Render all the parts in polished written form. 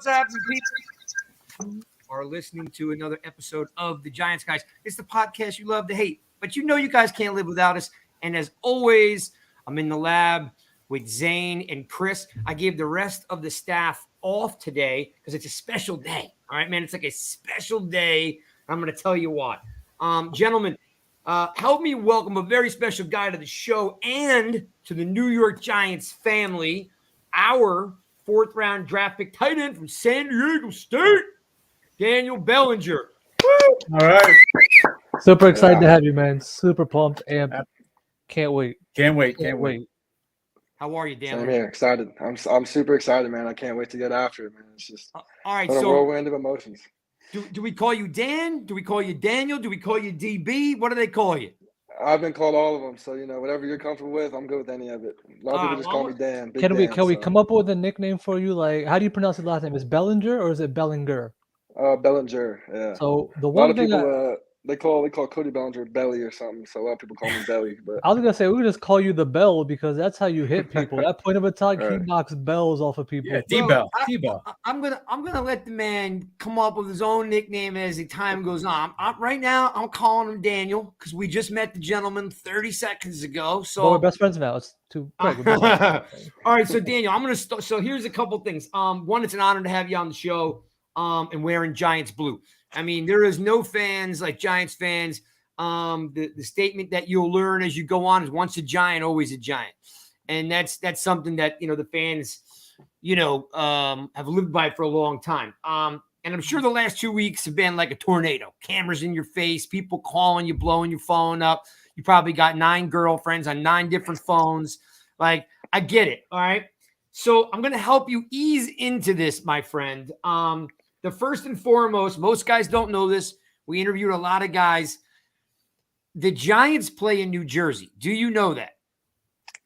What's happening, people? Are listening to another episode of The Giants Guys. It's the podcast you love to hate, but you know you guys can't live without us. And as always, I'm in the lab with Zane and Chris. I gave the rest of the staff off today because it's a special day. All right, man, it's like a special day. I'm going to tell you why. Gentlemen, help me welcome a very special guy to the show and to the New York Giants family, our fourth-round draft pick tight end from San Diego State, Daniel Bellinger. Woo! All right. Super excited to have you, man. Super pumped and can't wait. Can't wait. How are you, Daniel? Same here. Excited. I'm super excited, man. I can't wait to get after it, man. It's just all right. a whirlwind of emotions. Do we call you Dan? Do we call you Daniel? Do we call you DB? What do they call you? I've been called all of them, so whatever you're comfortable with, I'm good with any of it. A lot of people just call me Dan. Can we come up with a nickname for you? Like, how do you pronounce your last name? Is Bellinger or is it Bellinger? Bellinger. Yeah. So the a lot one of thing people they call Cody Bellinger Belly or something. So a lot of people call me Belly. But I was gonna say we could just call you the Bell because that's how you hit people. That point of attack, Right. he knocks bells off of people. Yeah, T-Bell. I'm gonna let the man come up with his own nickname as the time goes on. Right now, I'm calling him Daniel because we just met the gentleman 30 seconds ago. So well, we're best friends now. It's too quick. All right, so Daniel, I'm gonna start. So here's a couple things. One, it's an honor to have you on the show. And wearing Giants blue. I mean, there is no fans like Giants fans. The statement that you'll learn as you go on is once a Giant, always a Giant. And that's something that, the fans, have lived by for a long time. And I'm sure the last 2 weeks have been like a tornado. Cameras in your face, people calling you, blowing your phone up. You probably got 9 girlfriends on 9 different phones. Like, I get it. All right. So I'm going to help you ease into this, my friend. The first and foremost, most guys don't know this. We interviewed a lot of guys. The Giants play in New Jersey. Do you know that?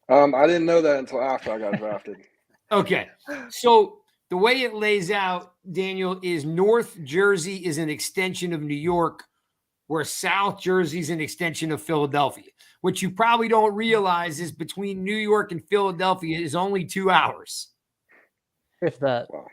I didn't know that until after I got drafted. Okay. So the way it lays out, Daniel, is North Jersey is an extension of New York, where South Jersey is an extension of Philadelphia. What you probably don't realize is between New York and Philadelphia is only 2 hours. If that. Wow.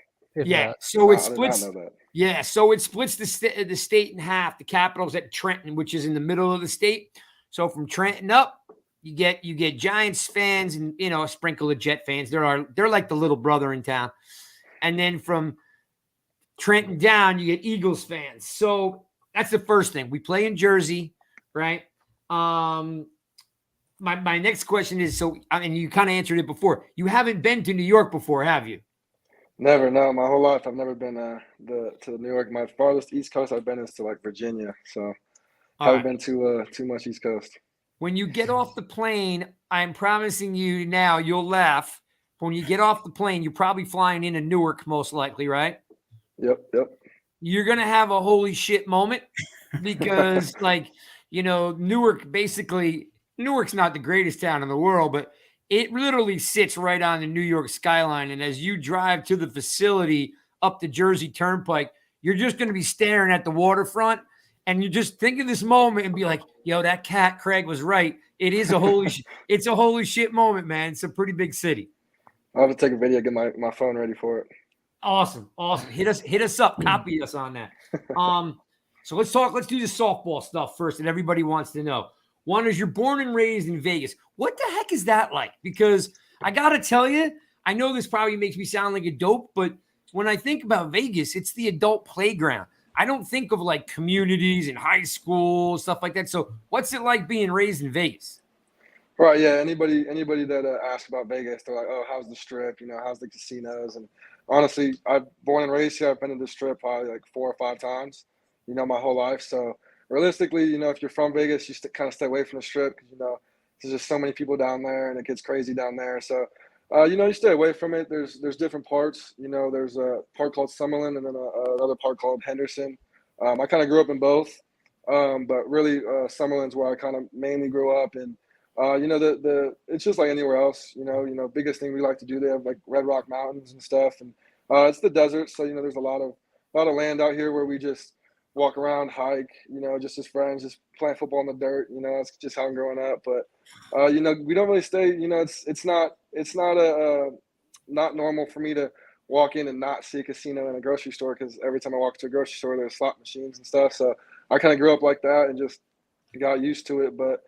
So it splits. I did not know that. Yeah, so it splits the state in half. The capital's at Trenton, which is in the middle of the state. So from Trenton up, you get Giants fans and a sprinkle of Jet fans. They're like the little brother in town. And then from Trenton down, you get Eagles fans. So that's the first thing. We play in Jersey, right? My next question is, and you kind of answered it before. You haven't been to New York before, have you? Never, no. My whole life, I've never been to New York. My farthest East Coast I've been is to like Virginia, so haven't been to too much East Coast. When you get off the plane, I'm promising you now, you'll laugh. When you get off the plane, you're probably flying into Newark, most likely, right? Yep. You're gonna have a holy shit moment because, Newark's not the greatest town in the world, but it literally sits right on the New York skyline. And as you drive to the facility up the Jersey Turnpike, you're just going to be staring at the waterfront. And you just think of this moment and be like, yo, that cat Craig was right. It is it's a holy shit moment, man. It's a pretty big city. I'll have to take a video, get my phone ready for it. Awesome. Hit us up, copy us on that. So let's do the softball stuff first that everybody wants to know. One is you're born and raised in Vegas. What the heck is that like? Because I got to tell you, I know this probably makes me sound like a dope, but when I think about Vegas, it's the adult playground. I don't think of like communities and high school, stuff like that. So what's it like being raised in Vegas? Right, yeah. Anybody that asks about Vegas, they're like, oh, how's the Strip? How's the casinos? And honestly, I've born and raised here. I've been to the Strip probably like 4 or 5 times, my whole life. So realistically, if you're from Vegas, you kind of stay away from the Strip because, there's just so many people down there and it gets crazy down there. So, you stay away from it. There's different parts. There's a part called Summerlin and then another part called Henderson. I kind of grew up in both, but really Summerlin's where I kind of mainly grew up. And, it's just like anywhere else, biggest thing we like to do, they have like Red Rock Mountains and stuff. And it's the desert. So, there's a lot of land out here where we just walk around, hike, just as friends, just playing football in the dirt. That's just how I'm growing up. But, we don't really stay, it's not not normal for me to walk in and not see a casino in a grocery store, because every time I walk to a grocery store, there's slot machines and stuff. So I kind of grew up like that and just got used to it. But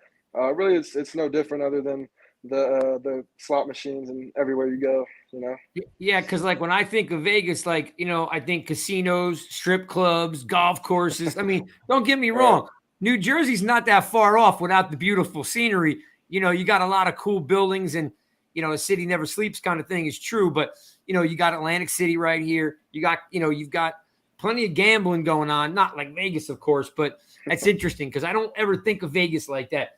really, it's no different other than the slot machines and everywhere you go, you know. Yeah, because like when I think of Vegas, like, you know, I think casinos, strip clubs, golf courses. I mean, don't get me wrong. New Jersey's not that far off without the beautiful scenery. You know, you got a lot of cool buildings, and, you know, a city never sleeps kind of thing is true. But, you know, you got Atlantic City right here. You got, you know, you've got plenty of gambling going on. Not like Vegas, of course, but that's interesting because I don't ever think of Vegas like that.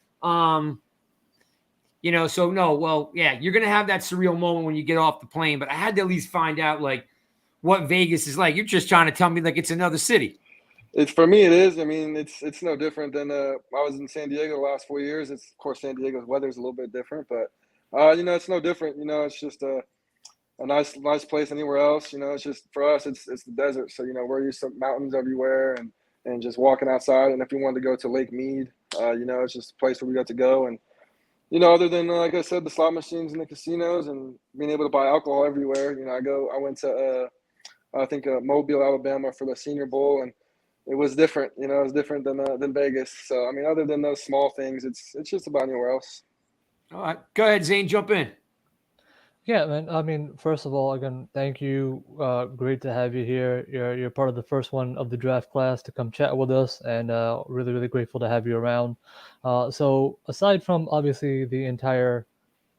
You know, so no, well, yeah, you're going to have that surreal moment when you get off the plane, but I had to at least find out like what Vegas is like. You're just trying to tell me like it's another city. It's, for me, it is. I mean, it's no different than I was in San Diego the last 4 years. It's, of course, San Diego's weather's a little bit different, but you know, it's no different. You know, it's just a nice place anywhere else. You know, it's just, for us, it's the desert. So, you know, we're used to mountains everywhere and just walking outside. And if we wanted to go to Lake Mead, you know, it's just a place where we got to go. And you know, other than, like I said, the slot machines and the casinos and being able to buy alcohol everywhere, you know, I went to, I think, Mobile, Alabama for the Senior Bowl, and it was different. You know, it was different than Vegas. So, I mean, other than those small things, it's just about anywhere else. All right. Go ahead, Zane, jump in. Yeah, man. I mean, first of all, again, thank you. Great to have you here. You're part of the first one of the draft class to come chat with us, and really, really grateful to have you around. So aside from obviously the entire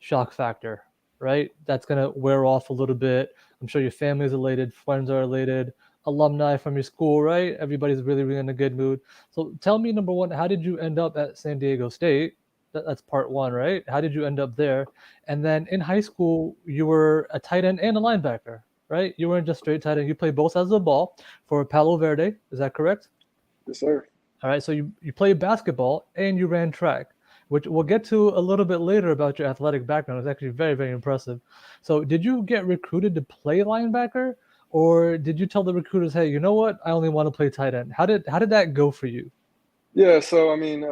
shock factor, right? That's gonna wear off a little bit. I'm sure your family's elated, friends are elated, alumni from your school, right? Everybody's really, really in a good mood. So tell me, number one, how did you end up at San Diego State? That's part one, right? How did you end up there? And then in high school, you were a tight end and a linebacker, right? You weren't just straight tight end. You played both sides of the ball for Palo Verde. Is that correct? Yes, sir. All right. So you played basketball and you ran track, which we'll get to a little bit later about your athletic background. It's actually very, very impressive. So did you get recruited to play linebacker, or did you tell the recruiters, hey, you know what? I only want to play tight end. How did that go for you? Yeah, so, I mean,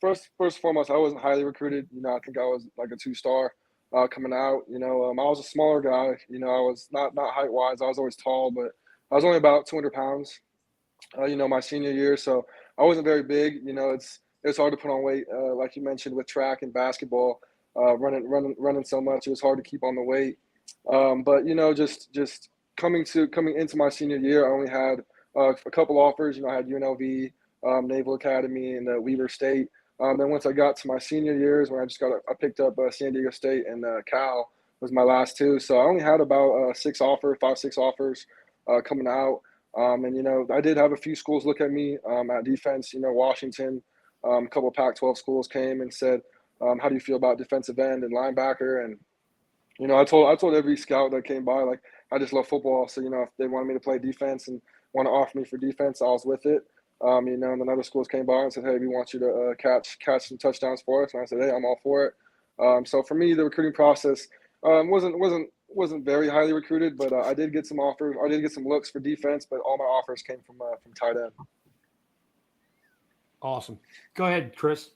first and foremost, I wasn't highly recruited. You know, I think I was like a 2-star coming out. You know, I was a smaller guy. You know, I was not height-wise. I was always tall, but I was only about 200 pounds, you know, my senior year. So I wasn't very big. You know, it's hard to put on weight, like you mentioned, with track and basketball, running so much. It was hard to keep on the weight. But, you know, just coming into my senior year, I only had a couple offers. You know, I had UNLV, Naval Academy, and Weaver State. Then once I got to my senior years, when I picked up San Diego State, and Cal was my last two. So I only had about 6 offers coming out. And, you know, I did have a few schools look at me at defense. You know, Washington, a couple of Pac-12 schools came and said, how do you feel about defensive end and linebacker? And, you know, I told every scout that came by, like, I just love football. So, you know, if they wanted me to play defense and want to offer me for defense, I was with it. You know, and then other schools came by and said, hey, we want you to catch some touchdowns for us. And I said, hey, I'm all for it. So for me, the recruiting process wasn't very highly recruited, but I did get some offers. I did get some looks for defense, but all my offers came from tight end. Awesome. Go ahead, Chris.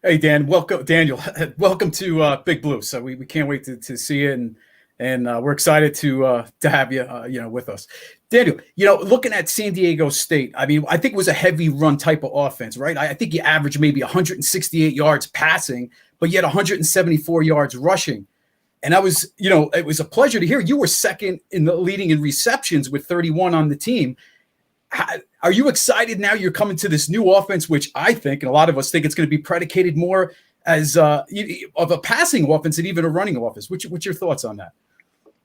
Hey, Daniel, welcome to Big Blue. So we can't wait to see you, and we're excited to have you, you know, with us. Daniel, you know, looking at San Diego State, I mean, I think it was a heavy run type of offense, right? I think you averaged maybe 168 yards passing, but yet 174 yards rushing. And I was, you know, it was a pleasure to hear you were second in the leading in receptions with 31 on the team. Are you excited now you're coming to this new offense, which I think, and a lot of us think it's going to be predicated more as of a passing offense and even a running offense? What's your thoughts on that?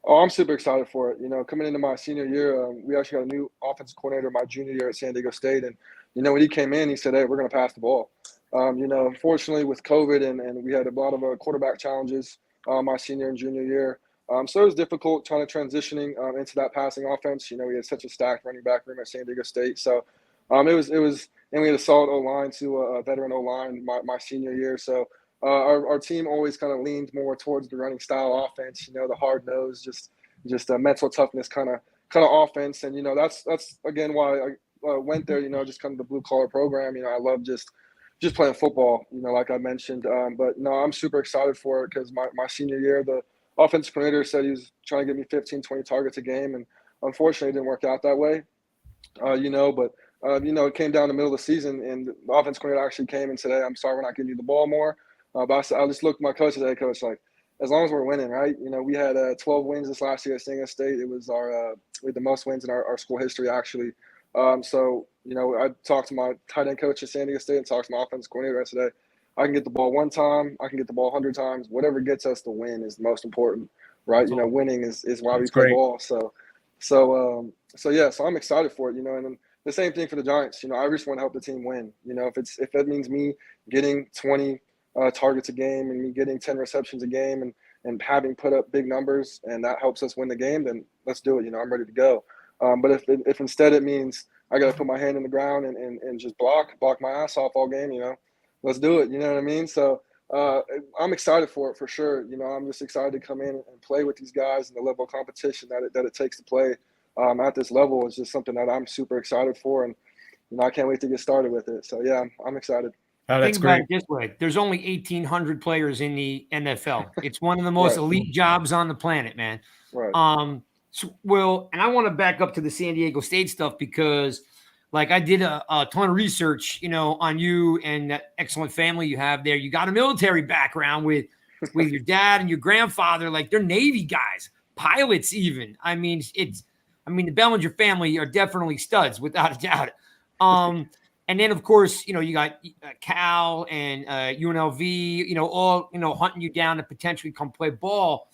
Oh, I'm super excited for it. You know, coming into my senior year, we actually got a new offensive coordinator my junior year at San Diego State. And, you know, when he came in, he said, hey, we're going to pass the ball. You know, unfortunately with COVID and we had a lot of quarterback challenges my senior and junior year. So it was difficult trying to transitioning into that passing offense. You know, we had such a stacked running back room at San Diego State. So it was, and we had a solid O-line to a veteran O-line my senior year. So our team always kind of leaned more towards the running style offense, you know, the hard nose, just a mental toughness kind of offense. And, you know, that's again why I went there, you know, just kind of the blue collar program. You know, I love just playing football, you know, like I mentioned. But no, I'm super excited for it because my senior year, offensive coordinator said he was trying to get me 15, 20 targets a game, and unfortunately, it didn't work out that way. It came down the middle of the season, and the offensive coordinator actually came and said, "Hey, I'm sorry, we're not giving you the ball more." But I just looked at my coach and said, "Hey, coach, like, as long as we're winning, right? We had 12 wins this last year at San Diego State. It was we had the most wins in our school history, actually. I talked to my tight end coach at San Diego State and talked to my offensive coordinator. I said, hey, I can get the ball one time, I can get the ball 100 times. Whatever gets us to win is the most important, right? Winning is why we play ball. So I'm excited for it, and then the same thing for the Giants. I just want to help the team win. If that means me getting 20 targets a game and me getting 10 receptions a game and having put up big numbers and that helps us win the game, then let's do it. I'm ready to go. But if instead it means I got to put my hand in the ground and just block my ass off all game, let's do it. You know what I mean? So I'm excited for it for sure. I'm just excited to come in and play with these guys and the level of competition that it takes to play at this level is just something that I'm super excited for. And, I can't wait to get started with it. So, yeah, I'm excited. Oh, that's Think great. about it this way. There's only 1,800 players in the NFL. It's one of the most elite jobs on the planet, man. Right. And I want to back up to the San Diego State stuff because, like, I did a ton of research, on you and that excellent family you have there. You got a military background with your dad and your grandfather. Like, they're Navy guys, pilots even. I mean, the Bellinger family are definitely studs, without a doubt. And then, of course, you got Cal and UNLV, all, hunting you down to potentially come play ball.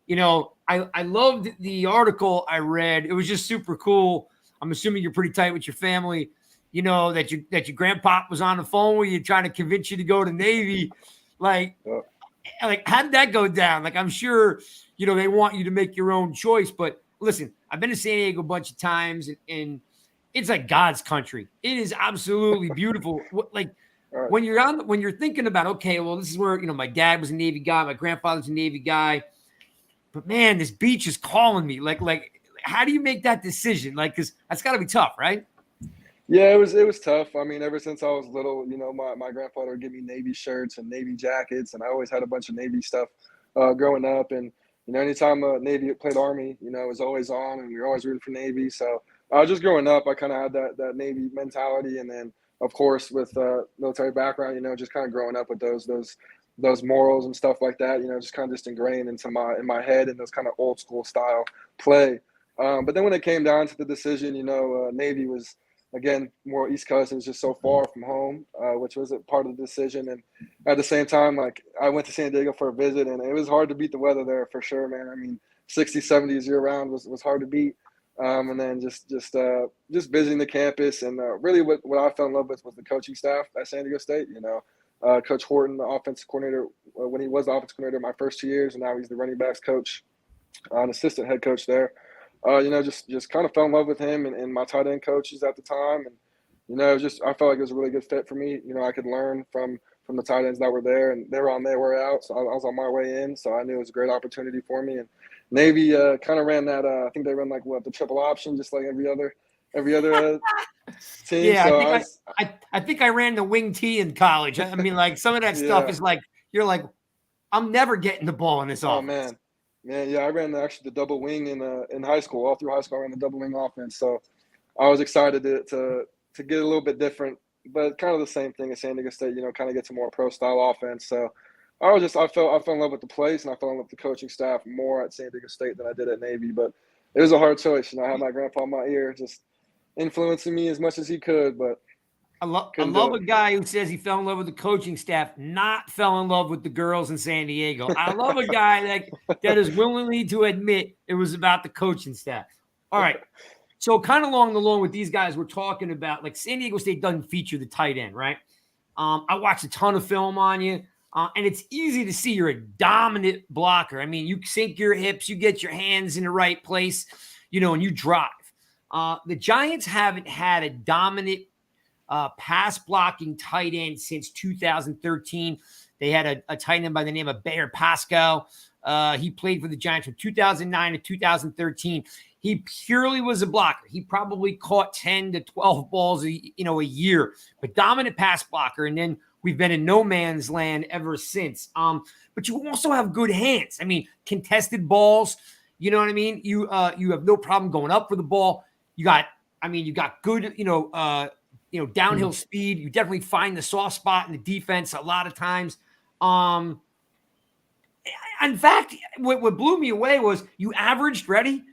I loved the article I read. It was just super cool. I'm assuming you're pretty tight with your family, that your grandpa was on the phone with you trying to convince you to go to Navy. Like how did that go down? Like, I'm sure, they want you to make your own choice. But listen, I've been to San Diego a bunch of times and it's like God's country. It is absolutely beautiful. Like when you're thinking about, okay, well, this is where, my dad was a Navy guy, my grandfather's a Navy guy, but man, this beach is calling me. Like, how do you make that decision? Like, cause that's gotta be tough, right? Yeah, it was tough. I mean, ever since I was little, my grandfather would give me Navy shirts and Navy jackets, and I always had a bunch of Navy stuff growing up. And anytime Navy played Army, it was always on, and we were always rooting for Navy. So just growing up, I kind of had that Navy mentality, and then of course with military background, just kind of growing up with those morals and stuff like that, just kind of just ingrained into my head and those kind of old school style play. But then when it came down to the decision, Navy was, again, more East Coast. It was just so far from home, which was a part of the decision. And at the same time, like, I went to San Diego for a visit, and it was hard to beat the weather there for sure, man. I mean, 60s, 70s year round was hard to beat. And then just visiting the campus, and really what I fell in love with was the coaching staff at San Diego State. Coach Horton, the offensive coordinator, when he was the offensive coordinator my first 2 years, and now he's the running backs coach, an assistant head coach there. Just kind of fell in love with him and my tight end coaches at the time. And, I felt like it was a really good fit for me. I could learn from the tight ends that were there, and they were on their way out. So I was on my way in. So I knew it was a great opportunity for me. And Navy kind of ran that. I think they run the triple option, just like every other team. Yeah, So I think I ran the wing T in college. I mean, like, some of that stuff is like, you're like, I'm never getting the ball in this offense. Man, yeah, I ran the double wing in high school. All through high school, I ran the double wing offense. So I was excited to get a little bit different, but kind of the same thing as San Diego State. Kind of get some more pro style offense. So I fell in love with the place, and I fell in love with the coaching staff more at San Diego State than I did at Navy. But it was a hard choice. I had my grandpa in my ear, just influencing me as much as he could, but. I love a guy who says he fell in love with the coaching staff, not fell in love with the girls in San Diego. I love a guy that is willingly to admit it was about the coaching staff. All right. So kind of along the line with these guys, we're talking about, like, San Diego State doesn't feature the tight end, right? I watched a ton of film on you, and it's easy to see you're a dominant blocker. I mean, you sink your hips, you get your hands in the right place, and you drive. The Giants haven't had a dominant pass blocking tight end since 2013. They had a tight end by the name of Bayer Pascal. He played for the Giants from 2009 to 2013. He purely was a blocker. He probably caught 10 to 12 balls a year, but dominant pass blocker. And then we've been in no man's land ever since. But you also have good hands. I mean, contested balls, you know what I mean? You have no problem going up for the ball. You got good, downhill speed. You definitely find the soft spot in the defense a lot of times. In fact, what blew me away was you averaged, ready?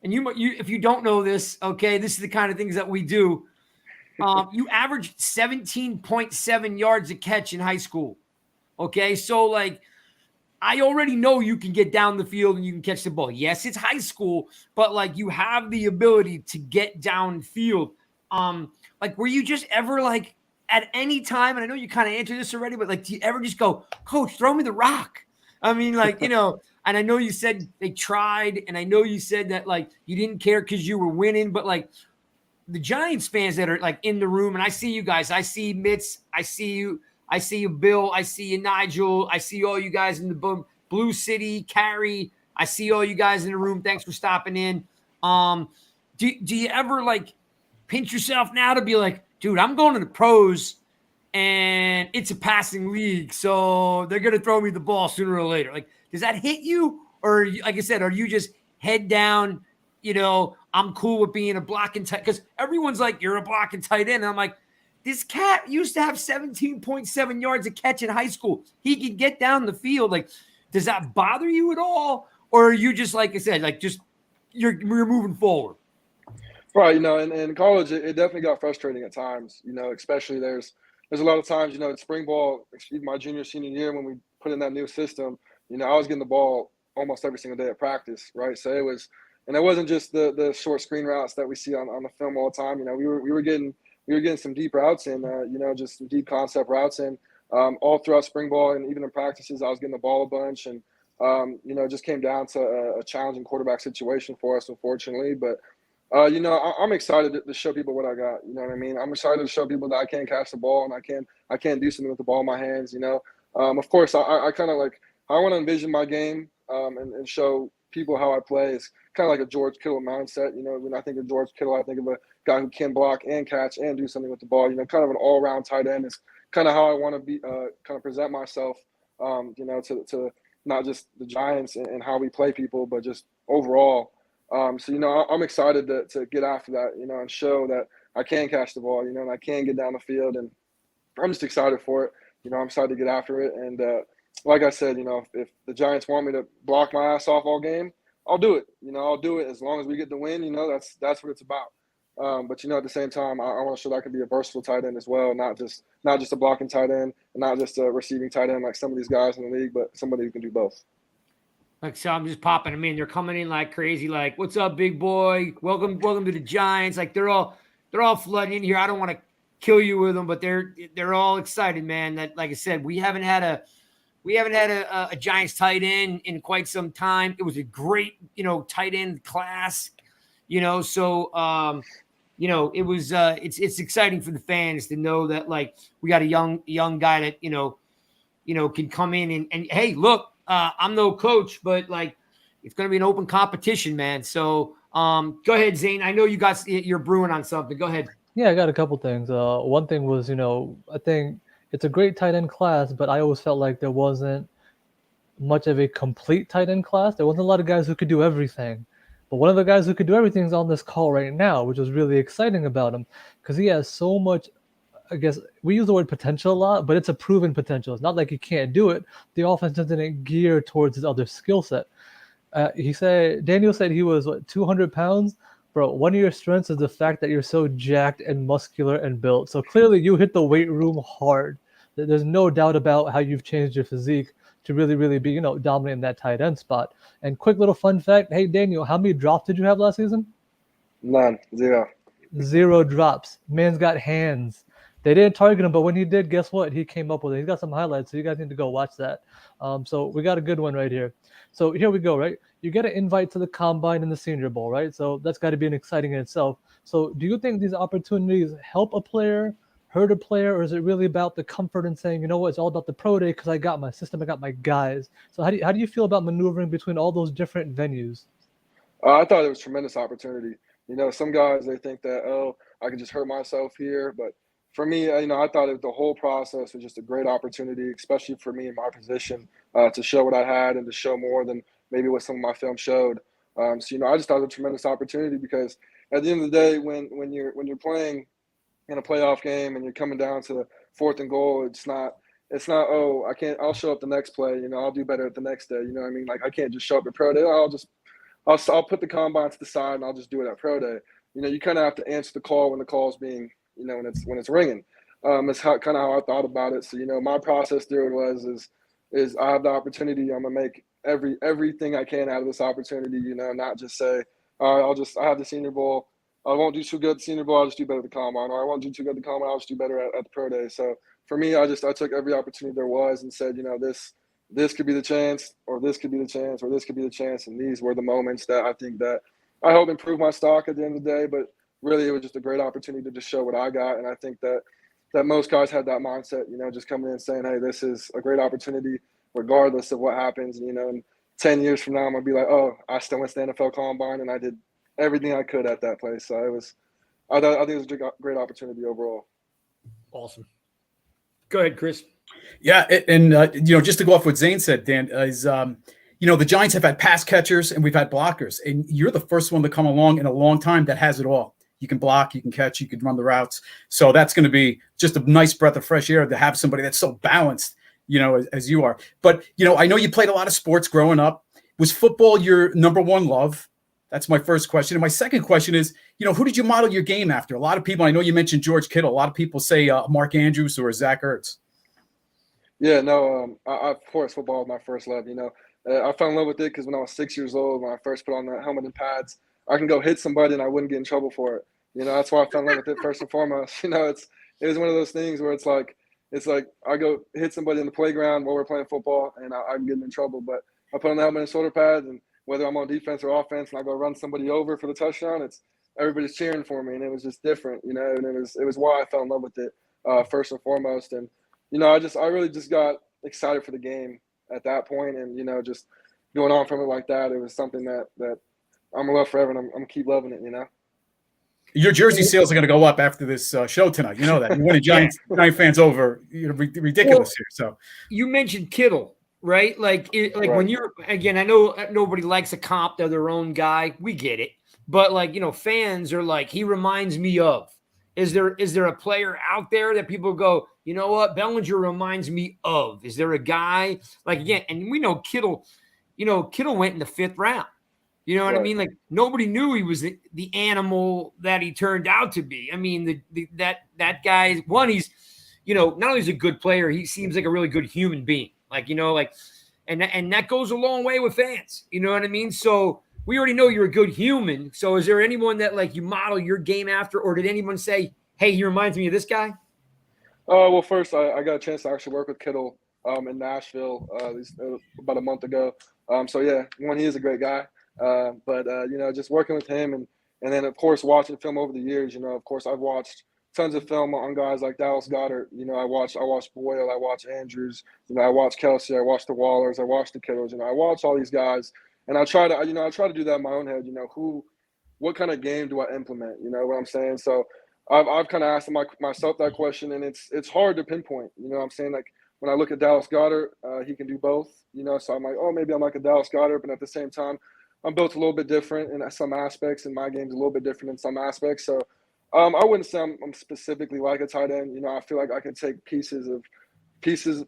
And you if you don't know this, okay, this is the kind of things that we do. You averaged 17.7 yards a catch in high school. Okay, so like I already know you can get down the field and you can catch the ball. Yes, it's high school, but like you have the ability to get downfield. Like were you just ever like at any time, and I know you kind of answered this already, but like do you ever just go, Coach, throw me the rock? I mean, like, and I know you said they tried, and I know you said that like you didn't care because you were winning, but like the Giants fans that are like in the room, and I see you guys, I see Mitz, I see you, Bill, I see you, Nigel, I see all you guys in the Blue City, Carrie, I see all you guys in the room. Thanks for stopping in. Do you ever like pinch yourself now to be like, dude, I'm going to the pros and it's a passing league, so they're going to throw me the ball sooner or later? Like, does that hit you? Or like I said, are you just head down, I'm cool with being a blocking tight, because everyone's like, you're a blocking tight end. And I'm like, this cat used to have 17.7 yards a catch in high school. He can get down the field. Like, does that bother you at all? Or are you just, like I said, like just you're moving forward? Right. In college, it definitely got frustrating at times, especially there's a lot of times, at spring ball, my junior, senior year, when we put in that new system, I was getting the ball almost every single day at practice. Right. So it wasn't just the short screen routes that we see on the film all the time. We were getting some deep routes in, just some deep concept routes in all throughout spring ball, and even in practices, I was getting the ball a bunch, and it just came down to a challenging quarterback situation for us, unfortunately. But I'm excited to show people what I got. You know what I mean? I'm excited to show people that I can catch the ball and I can do something with the ball in my hands. Of course, I kind of like I want to envision my game and show people how I play. It's kind of like a George Kittle mindset. When I think of George Kittle, I think of a guy who can block and catch and do something with the ball. Kind of an all-around tight end is kind of how I want to be, kind of present myself. To not just the Giants and how we play people, but just overall. I'm excited to get after that, and show that I can catch the ball, and I can get down the field, and I'm just excited for it. I'm excited to get after it. And like I said, if the Giants want me to block my ass off all game, I'll do it. I'll do it as long as we get the win. That's what it's about. But at the same time, I want to show that I can be a versatile tight end as well, not just a blocking tight end, and not just a receiving tight end like some of these guys in the league, but somebody who can do both. Like, so I'm just popping them in. They're coming in like crazy. Like, what's up, big boy? Welcome to the Giants. Like, they're all flooding in here. I don't want to kill you with them, but they're all excited, man. That, like I said, we haven't had a Giants tight end in quite some time. It was a great, tight end class, so it was it's exciting for the fans to know that like we got a young guy that can come in and hey, look, I'm no coach, but like it's going to be an open competition, man. So go ahead, Zane. I know you're brewing on something. Go ahead. Yeah, I got a couple things. One thing was, I think it's a great tight end class, but I always felt like there wasn't much of a complete tight end class. There wasn't a lot of guys who could do everything. But one of the guys who could do everything is on this call right now, which was really exciting about him because he has so much. I guess we use the word potential a lot, but it's a proven potential. It's not like he can't do it. The offense doesn't gear towards his other skill set. Daniel said he was 200 pounds. Bro, one of your strengths is the fact that you're so jacked and muscular and built. So clearly you hit the weight room hard. There's no doubt about how you've changed your physique to really, really be, dominant in that tight end spot. And quick little fun fact. Hey, Daniel, how many drops did you have last season? None. Zero drops. Man's got hands. They didn't target him, but when he did, guess what? He came up with it. He's got some highlights, so you guys need to go watch that. So we got a good one right here. So here we go, right? You get an invite to the Combine and the Senior Bowl, right? So that's got to be an exciting in itself. So do you think these opportunities help a player, hurt a player, or is it really about the comfort and saying, you know what, it's all about the pro day because I got my system, I got my guys. So how do you feel about maneuvering between all those different venues? I thought it was tremendous opportunity. Some guys, they think that, I can just hurt myself here, but for me, I thought the whole process was just a great opportunity, especially for me in my position, to show what I had and to show more than maybe what some of my film showed. So I just thought it was a tremendous opportunity because at the end of the day, when you're playing in a playoff game and you're coming down to the 4th and goal, it's not oh, I'll show up the next play, I'll do better at the next day. You know what I mean? Like I can't just show up at pro day. I'll put the combine to the side and I'll just do it at pro day. You kind of have to answer the call when the call is being, when it's ringing. It's kind of how I thought about it. So my process through it is I have the opportunity. I'm gonna make everything I can out of this opportunity. Not just say, all right, I have the Senior Bowl. I won't do too good at the Senior Bowl. I'll just do better at the combine. Or I won't do too good at the combine. I'll just do better at the pro day. So for me, I took every opportunity there was and said, this could be the chance, or this could be the chance, or this could be the chance. And these were the moments that I think that I hope improve my stock at the end of the day. But really, it was just a great opportunity to just show what I got. And I think that most guys had that mindset, just coming in and saying, hey, this is a great opportunity regardless of what happens. And 10 years from now, I'm going to be like, oh, I still went to the NFL Combine and I did everything I could at that place. So I think it was a great opportunity overall. Awesome. Go ahead, Chris. Yeah, and just to go off what Zane said, Dan, is the Giants have had pass catchers and we've had blockers, and you're the first one to come along in a long time that has it all. You can block, you can catch, you can run the routes. So that's going to be just a nice breath of fresh air to have somebody that's so balanced, as you are. But I know you played a lot of sports growing up. Was football your number one love? That's my first question. And my second question is, who did you model your game after? A lot of people, I know you mentioned George Kittle. A lot of people say Mark Andrews or Zach Ertz. Yeah, no, of course, football was my first love. I fell in love with it because when I was 6 years old, when I first put on the helmet and pads, I can go hit somebody and I wouldn't get in trouble for it. That's why I fell in love with it first and foremost. It was one of those things where it's like I go hit somebody in the playground while we're playing football and I'm getting in trouble. But I put on the helmet and shoulder pads, and whether I'm on defense or offense and I go run somebody over for the touchdown, everybody's cheering for me, and it was just different, and it was why I fell in love with it first and foremost. And I really just got excited for the game at that point, and just going on from it like that, it was something that I'm gonna love forever, and I'm gonna keep loving it. Your jersey sales are going to go up after this show tonight. You know that. You're winning Giant fans over. Ridiculous here. So you mentioned Kittle, right? Like Right. when you're, again, I know nobody likes a comp to their own guy. We get it. But fans are like, he reminds me of. Is there a player out there that people go, you know what, Bellinger reminds me of? Is there a guy again? And we know Kittle, Kittle went in the 5th round. You know what I Right. mean? Like nobody knew he was the animal that he turned out to be. I mean, that guy, one, he's, not only is he a good player, he seems like a really good human being. And that goes a long way with fans. You know what I mean? So we already know you're a good human. So is there anyone that you model your game after, or did anyone say, hey, he reminds me of this guy? Well, first I got a chance to actually work with Kittle in Nashville about a month ago. So yeah, he is a great guy. But just working with him and then of course watching film over the years, of course I've watched tons of film on guys like Dallas Goedert. I watched Boyle, I watched Andrews, I watched Kelsey, I watched the Wallers, I watched the Kittles, I watch all these guys, and I try to do that in my own head. What kind of game do I implement? You know what I'm saying? So I've kind of asked myself that question, and it's hard to pinpoint. What I'm saying? Like when I look at Dallas Goedert, he can do both. So I'm like, oh, maybe I'm like a Dallas Goedert, but at the same time, I'm built a little bit different in some aspects, and my game's a little bit different in some aspects. So I wouldn't say I'm specifically like a tight end. I feel like I can take pieces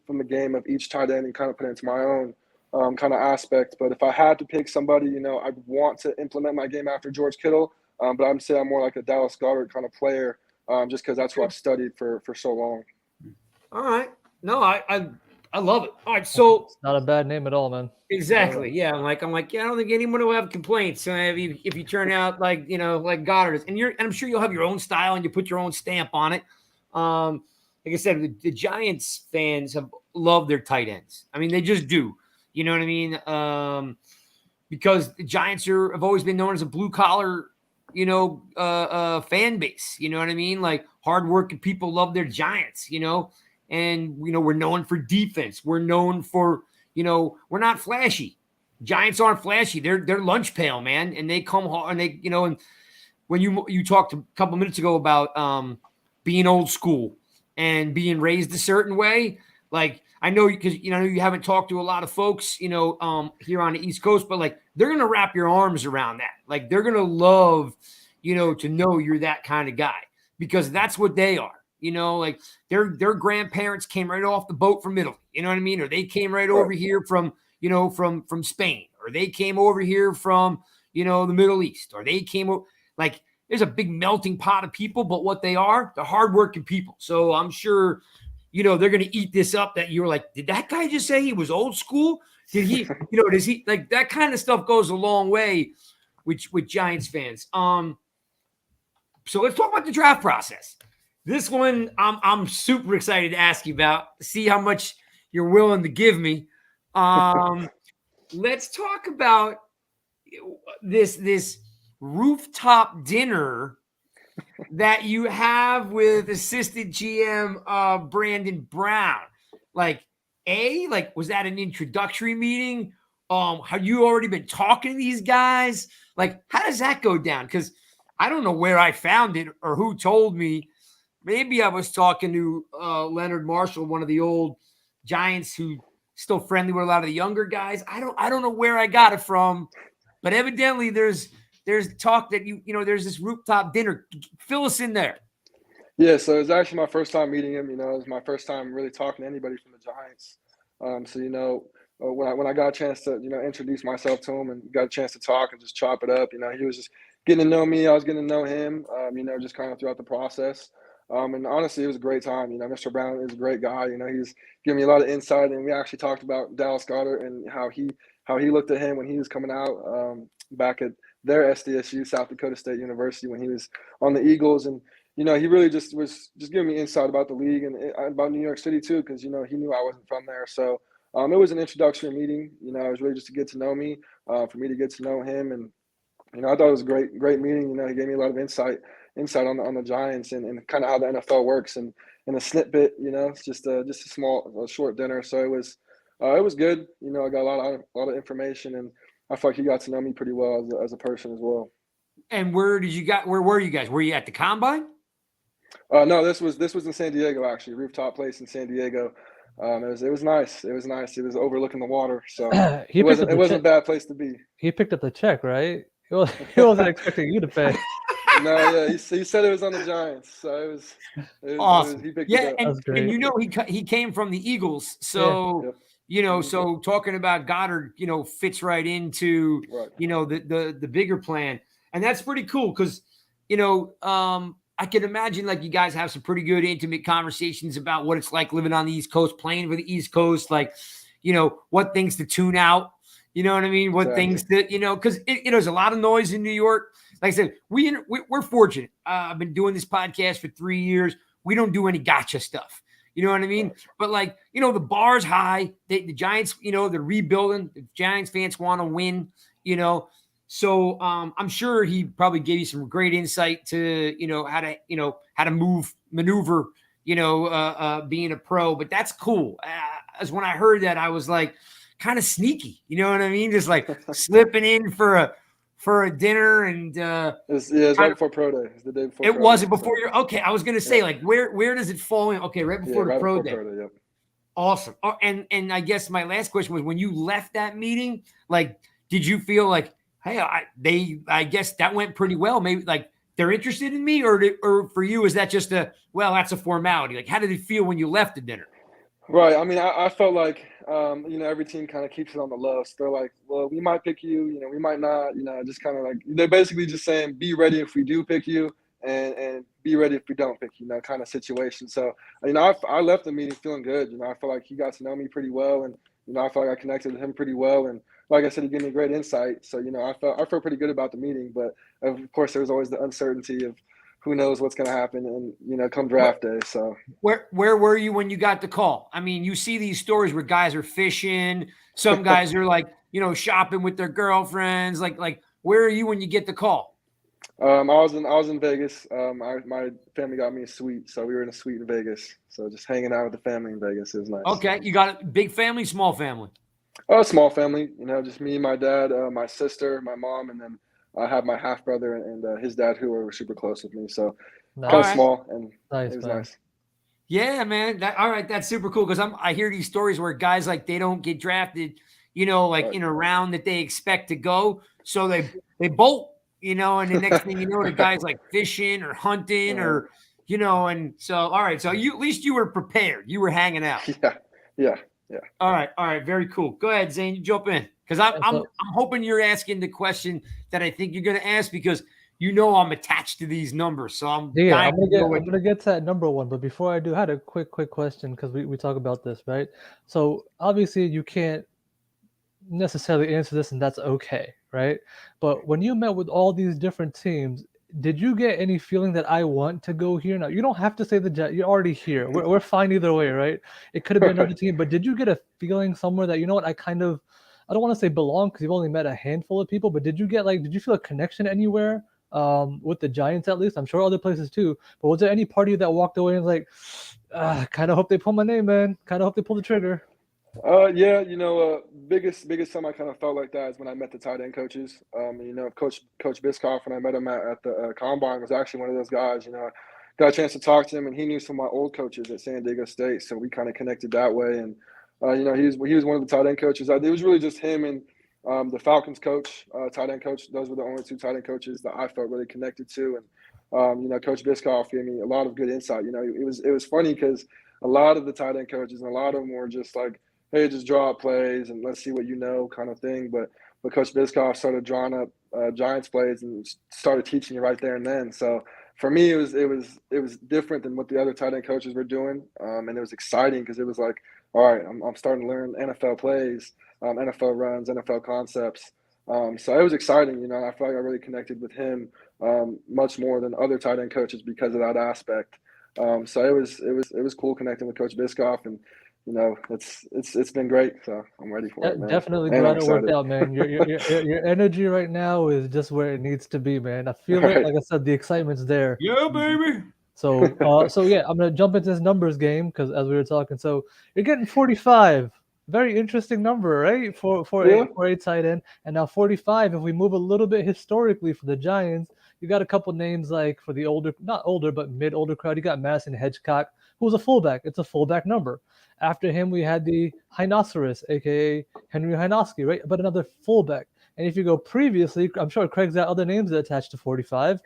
from the game of each tight end and kind of put it into my own kind of aspect. But if I had to pick somebody, I'd want to implement my game after George Kittle. But I'm saying I'm more like a Dallas Goedert kind of player, just because that's what I've studied for so long. All right. No, I love it. All right. So It's not a bad name at all, man. exactly. Yeah. I'm like, yeah, I don't think anyone will have complaints if you turn out like Goddard is. And I'm sure you'll have your own style and you put your own stamp on it. Like I said, the Giants fans have loved their tight ends. I mean, they just do. You know what I mean? Because the Giants have always been known as a blue collar, fan base. You know what I mean? Like hardworking people love their Giants, and, we're known for defense. We're known for, we're not flashy. Giants aren't flashy. They're lunch pail, man. And they come hard and and when you talked a couple minutes ago about being old school, and being raised a certain way. Like, I know because you haven't talked to a lot of folks, here on the East Coast, but like they're gonna wrap your arms around that. Like they're gonna love, to know you're that kind of guy because that's what they are. Like their grandparents came right off the boat from Italy. You know what I mean? Or they came right over here from from Spain, or they came over here from the Middle East, or they came like there's a big melting pot of people. But what they are, they're hardworking people. So I'm sure. They're going to eat this up that you're like, did that guy just say he was old school? Did he, does he like that kind of stuff goes a long way with Giants fans. So let's talk about the draft process. This one I'm super excited to ask you about, see how much you're willing to give me. Let's talk about this rooftop dinner that you have with assistant GM Brandon Brown. Like, was that an introductory meeting? Have you already been talking to these guys? Like, how does that go down? Because I don't know where I found it or who told me. Maybe I was talking to Leonard Marshall, one of the old Giants who still friendly with a lot of the younger guys. I don't know where I got it from, but evidently there's talk that there's this rooftop dinner. Fill us in there. Yeah, so it was actually my first time meeting him. It was my first time really talking to anybody from the Giants. So when I got a chance to introduce myself to him and got a chance to talk and just chop it up, he was just getting to know me. I was getting to know him. Just kind of throughout the process. And honestly, it was a great time. Mr. Brown is a great guy. He's giving me a lot of insight, and we actually talked about Dallas Goedert and how he looked at him when he was coming out back at their SDSU, South Dakota State University, when he was on the Eagles. And, he really just was just giving me insight about the league and about New York City too, because, he knew I wasn't from there. So it was an introductory meeting. It was really just to get to know me, for me to get to know him. And, I thought it was a great meeting. He gave me a lot of insight on the Giants and kind of how the NFL works and in a snippet, it's just a short dinner. So it was good. I got a lot of information, and I feel like he got to know me pretty well as a person as well. And where were you guys? Were you at the Combine? No, this was in San Diego, actually, rooftop place in San Diego. It was nice. It was nice. It was overlooking the water, so it wasn't a bad place to be. He picked up the check, right? He wasn't expecting you to pay. No, yeah, he said it was on the Giants, so it was awesome. He picked it up. And he came from the Eagles, so so talking about Goddard, fits right into the bigger plan, and that's pretty cool because I can imagine like you guys have some pretty good intimate conversations about what it's like living on the East Coast, playing for the East Coast, like what things to tune out. You know what I mean? What things that, because there's a lot of noise in New York. Like I said, we're fortunate. I've been doing this podcast for 3 years. We don't do any gotcha stuff. You know what I mean? But like, the bar's high. The Giants, they're rebuilding. The Giants fans want to win, So I'm sure he probably gave you some great insight to, how to maneuver, being a pro. But that's cool. As when I heard that, I was like, kind of sneaky, you know what I mean? Just like slipping in for a dinner and it was right before pro day. It was the day before. It wasn't before you're okay. I was gonna say like where does it fall in? Okay, right before the pro day. Yep. Awesome. Oh, and I guess my last question was when you left that meeting, like did you feel like, hey, I guess that went pretty well? Maybe like they're interested in me, or for you is that just that's a formality? Like how did it feel when you left the dinner? Right. I mean, I felt like, every team kind of keeps it on the low. So they're like, well, we might pick you, we might not, just kind of like, they're basically just saying, be ready if we do pick you and be ready if we don't pick you, kind of situation. So, I left the meeting feeling good. I feel like he got to know me pretty well. And, I feel like I connected with him pretty well. And like I said, he gave me great insight. So, I felt pretty good about the meeting. But, of course, there was always the uncertainty of, who knows what's going to happen and, come draft day. So where were you when you got the call? I mean, you see these stories where guys are fishing. Some guys are like, shopping with their girlfriends. Like where are you when you get the call? I was in Vegas. My family got me a suite. So we were in a suite in Vegas. So just hanging out with the family in Vegas. It was nice. Okay. You got a big family, small family? Small family, just me, my dad, my sister, my mom, and then I have my half brother and his dad who were super close with me. So kind of small and nice, it was man. nice. Yeah, man. All right, that's super cool because I hear these stories where guys like they don't get drafted, you know, like Right. in a round that they expect to go, so they bolt, you know, and the next thing you know, the guy's like fishing or hunting or you know, and so all right, so you at least you were prepared, you were hanging out. Yeah, yeah, yeah. All right, very cool. Go ahead, Zane, you jump in because I'm Yeah, I'm so I'm hoping you're asking the question that I think you're going to ask because you know I'm attached to these numbers, so I'm yeah, dying to know I'm gonna get to that number one, but before I do, I had a quick question because we talk about this, right? So obviously you can't necessarily answer this, and that's okay, right? But when you met with all these different teams, did you get any feeling that I want to go here? Now you don't have to say the Jet. You're already here. We're fine either way, right? It could have been another team, but did you get a feeling somewhere that you know what I don't want to say belong because you've only met a handful of people, but did you feel a connection anywhere with the Giants at least? I'm sure other places too. But was there any part of you that walked away and was like, kind of hope they pull my name, man. Kind of hope they pull the trigger. Yeah, biggest time I kind of felt like that is when I met the tight end coaches. Coach Biscoff, when I met him at the combine, was actually one of those guys. Got a chance to talk to him, and he knew some of my old coaches at San Diego State, so we kind of connected that way. And he was one of the tight end coaches. It was really just him and the Falcons coach, tight end coach. Those were the only two tight end coaches that I felt really connected to. And Coach Biscoff gave me a lot of good insight. It was funny because a lot of the tight end coaches and a lot of them were just like, hey, just draw up plays and let's see what you know kind of thing. But Coach Biscoff started drawing up Giants plays and started teaching you right there and then. So for me, it was different than what the other tight end coaches were doing, and it was exciting because it was like, all right, I'm starting to learn NFL plays, NFL runs, NFL concepts. So it was exciting. I feel like I really connected with him much more than other tight end coaches because of that aspect. So it was cool connecting with Coach Biscoff and. It's been great, so I'm ready for it, man. Definitely And glad I'm it worked excited. out, man. Your energy right now is just where it needs to be, man. I feel it. Right. Like I said, the excitement's there. Yeah, baby. So yeah, I'm gonna jump into this numbers game because as we were talking, so you're getting 45. Very interesting number, right? Yeah. For a tight end, and now 45. If we move a little bit historically for the Giants, you got a couple names like for the older, not older, but mid-older crowd. You got Madison Hedgecock, who was a fullback. It's a fullback number. After him, we had the Hinoceros, aka Henry Hinoski, right? But another fullback. And if you go previously, I'm sure Craig's got other names that attach to 45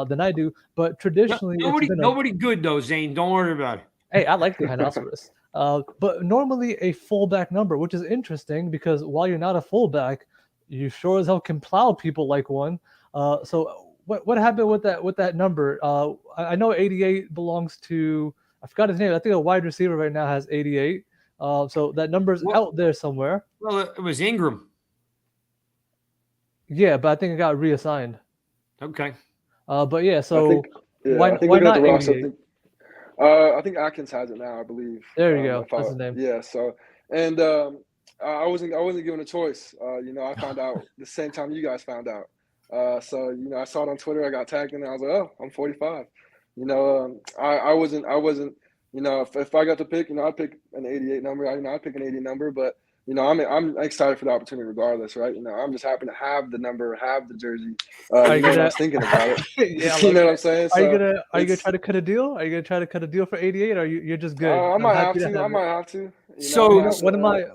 than I do. But traditionally, it's been Nobody good though, Zane. Don't worry about it. hey, I like the Hinoceros. But normally a fullback number, which is interesting because while you're not a fullback, you sure as hell can plow people like one. So what happened with that number? I know 88 belongs to, I forgot his name. I think a wide receiver right now has 88. So that number's out there somewhere. Well, it was Ingram. Yeah, but I think it got reassigned. Okay. But yeah, I so think why looking at not the roster, 88? I think Atkins has it now, I believe. There you go. That's his name. Yeah. So, and I wasn't given a choice. I found out the same time you guys found out. So I saw it on Twitter. I got tagged in, and I was like, oh, I'm 45. I wasn't. If I got to pick, I'd pick an 88 number. I'd pick an 80 number, but. I'm excited for the opportunity regardless, right? I'm just happy to have the number, have the jersey. Are you when gonna, I was thinking about it. yeah, You know what I'm saying? Are you So gonna try to cut a deal? Are you gonna try to cut a deal for 88? Or you're just good? I I'm might happy have to. I have it. might have to. So, You know,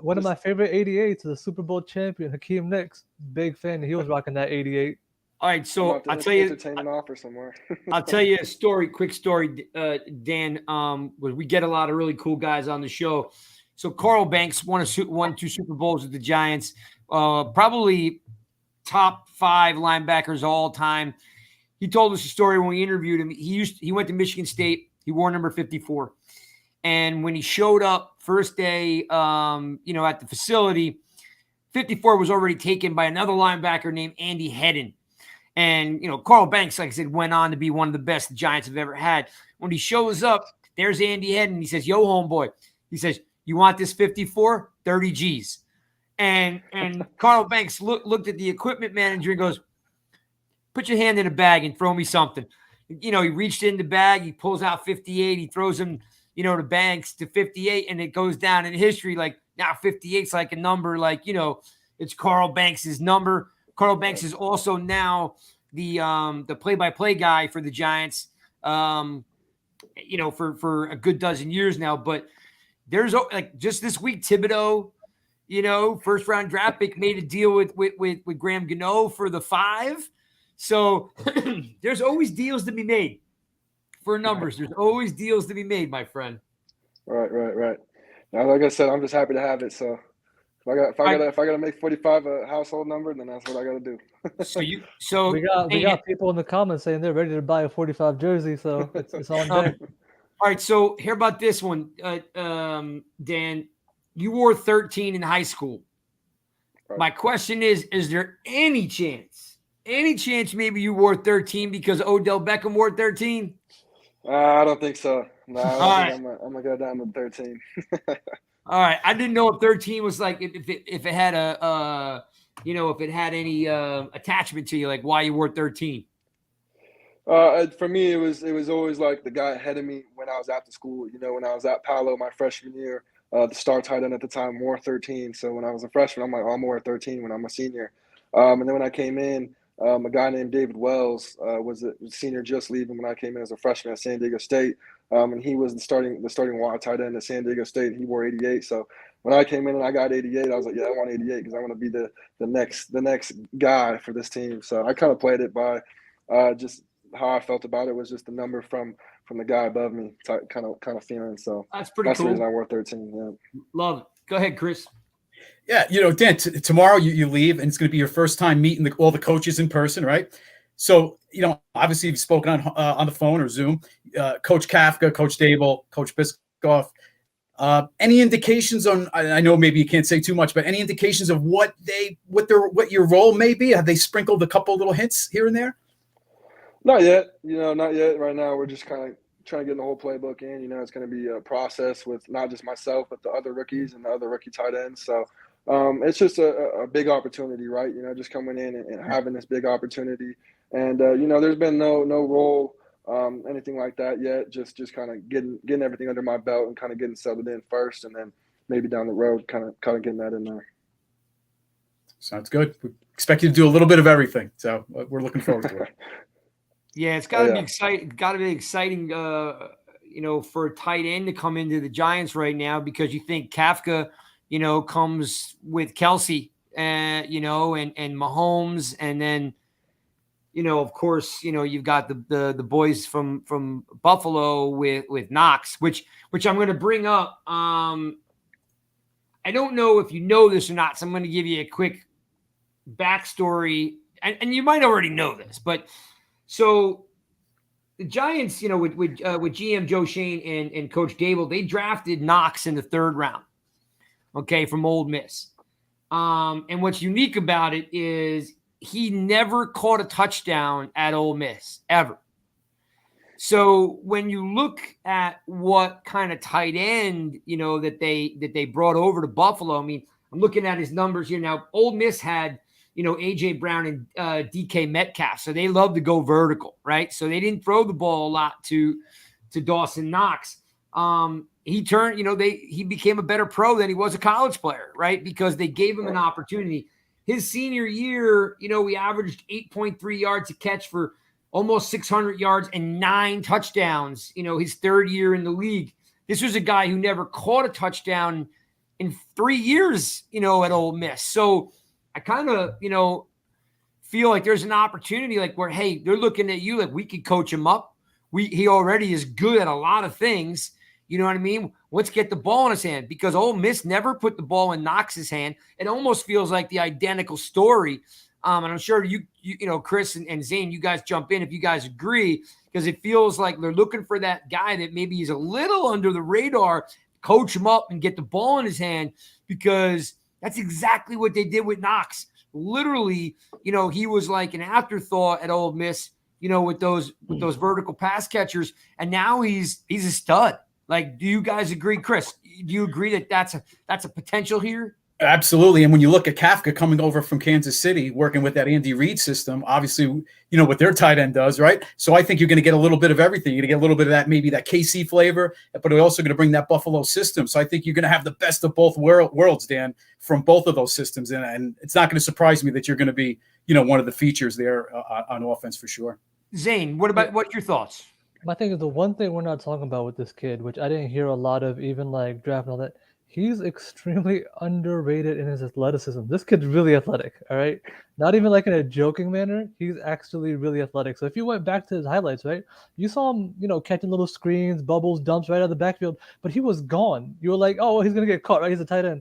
one of my favorite 88s is the Super Bowl champion Hakeem Nicks. Big fan. He was rocking that 88. all right. So I'll tell you, entertain an offer somewhere. I'll tell you a story, quick story, Dan. We get a lot of really cool guys on the show. So Carl Banks won 2 Super Bowls with the Giants. Probably top 5 linebackers all time. He told us a story when we interviewed him. He went to Michigan State. He wore number 54. And when he showed up first day, at the facility, 54 was already taken by another linebacker named Andy Hedden. And, Carl Banks, like I said, went on to be one of the best the Giants have ever had. When he shows up, there's Andy Hedden. He says, yo, homeboy. He says, you want this 54? 30 G's. And Carl Banks looked at the equipment manager and goes, put your hand in a bag and throw me something. He reached in the bag. He pulls out 58. He throws him, to Banks to 58. And it goes down in history. Like now 58's like a number, like, it's Carl Banks' number. Carl Banks is also now the play-by-play guy for the Giants. for a good dozen years now. But there's like just this week, Thibodeau, first round draft pick, made a deal with Graham Gano for the 5. So there's always deals to be made for numbers. There's always deals to be made, my friend. Right. Now, like I said, I'm just happy to have it. So if I gotta make 45 a household number, then that's what I gotta do. so we got people in the comments saying they're ready to buy a 45 jersey, so it's on deck. All right, so hear about this one, Dan. You wore 13 in high school. Right. My question is there any chance maybe you wore 13 because Odell Beckham wore 13? I don't think so. No, I'm gonna go down to 13. All right, I didn't know if 13 was like if it had if it had any attachment to you, like why you wore 13. For me, it was always like the guy ahead of me when I was at the school. When I was at Palo my freshman year, the star tight end at the time wore 13. So when I was a freshman, I'm like, I'm wearing 13 when I'm a senior. And then when I came in, a guy named David Wells was a senior just leaving when I came in as a freshman at San Diego State. And he was the starting wide tight end at San Diego State. He wore 88. So when I came in and I got 88, I was like, yeah, I want 88 because I want to be the next guy for this team. So I kind of played it by just how I felt about it was just the number from the guy above me kind of feeling. So that's pretty cool. The reason I wore 13. Yeah. Love it. Go ahead, Chris. Yeah, Dan, tomorrow you leave, and it's going to be your first time meeting all the coaches in person, right? So, obviously you've spoken on the phone or Zoom. Coach Kafka, Coach Dable, Coach Biscoff. Any indications on? I know maybe you can't say too much, but any indications of what your role may be? Have they sprinkled a couple little hints here and there? Not yet. Not yet. Right now, we're just kind of trying to get the whole playbook in. It's going to be a process with not just myself, but the other rookies and the other rookie tight ends. So it's just a big opportunity, right? Just coming in and having this big opportunity. And, there's been no role, anything like that yet. Just kind of getting everything under my belt and kind of getting settled in first. And then maybe down the road, kind of getting that in there. Sounds good. We expect you to do a little bit of everything. So we're looking forward to it. Yeah, it's got to be exciting. Got to be exciting, for a tight end to come into the Giants right now because you think Kafka, comes with Kelsey, and Mahomes, and then, of course, you've got the boys from Buffalo with Knox, which I'm going to bring up. I don't know if you know this or not, so I'm going to give you a quick backstory, and you might already know this, but. So the Giants, with GM Joe Shane and Coach Dable, they drafted Knox in the 3rd round, from Ole Miss. And what's unique about it is he never caught a touchdown at Ole Miss, ever. So when you look at what kind of tight end, that they brought over to Buffalo, I mean, I'm looking at his numbers here now. Ole Miss had A.J. Brown and DK Metcalf. So they love to go vertical, right? So they didn't throw the ball a lot to Dawson Knox. He turned, he became a better pro than he was a college player, right? Because they gave him an opportunity. His senior year, he averaged 8.3 yards a catch for almost 600 yards and 9 touchdowns, his 3rd year in the league. This was a guy who never caught a touchdown in 3 years, at Ole Miss. So I kind of, feel like there's an opportunity like where, hey, they're looking at you like we could coach him up. He already is good at a lot of things. You know what I mean? Let's get the ball in his hand because Ole Miss never put the ball in Knox's hand. It almost feels like the identical story. And I'm sure you Chris and Zane, you guys jump in if you guys agree, because it feels like they're looking for that guy that maybe is a little under the radar, coach him up and get the ball in his hand, because that's exactly what they did with Knox. Literally, he was like an afterthought at Ole Miss, with those vertical pass catchers, and now he's a stud. Like, do you guys agree, Chris? Do you agree that that's a potential here? Absolutely. And when you look at Kafka coming over from Kansas City, working with that Andy Reid system, obviously, what their tight end does, right? So I think you're going to get a little bit of everything. You're going to get a little bit of that, maybe that KC flavor, but we're also going to bring that Buffalo system. So I think you're going to have the best of both worlds, Dan, from both of those systems. And it's not going to surprise me that you're going to be, one of the features there on offense for sure. Zane, what's your thoughts? My thing is the one thing we're not talking about with this kid, which I didn't hear a lot of, even like draft and all that. He's extremely underrated in his athleticism. This kid's really athletic, all right? Not even like in a joking manner. He's actually really athletic. So if you went back to his highlights, right, you saw him, catching little screens, bubbles, dumps right out of the backfield, but he was gone. You were like, oh, well, he's going to get caught, right? He's a tight end.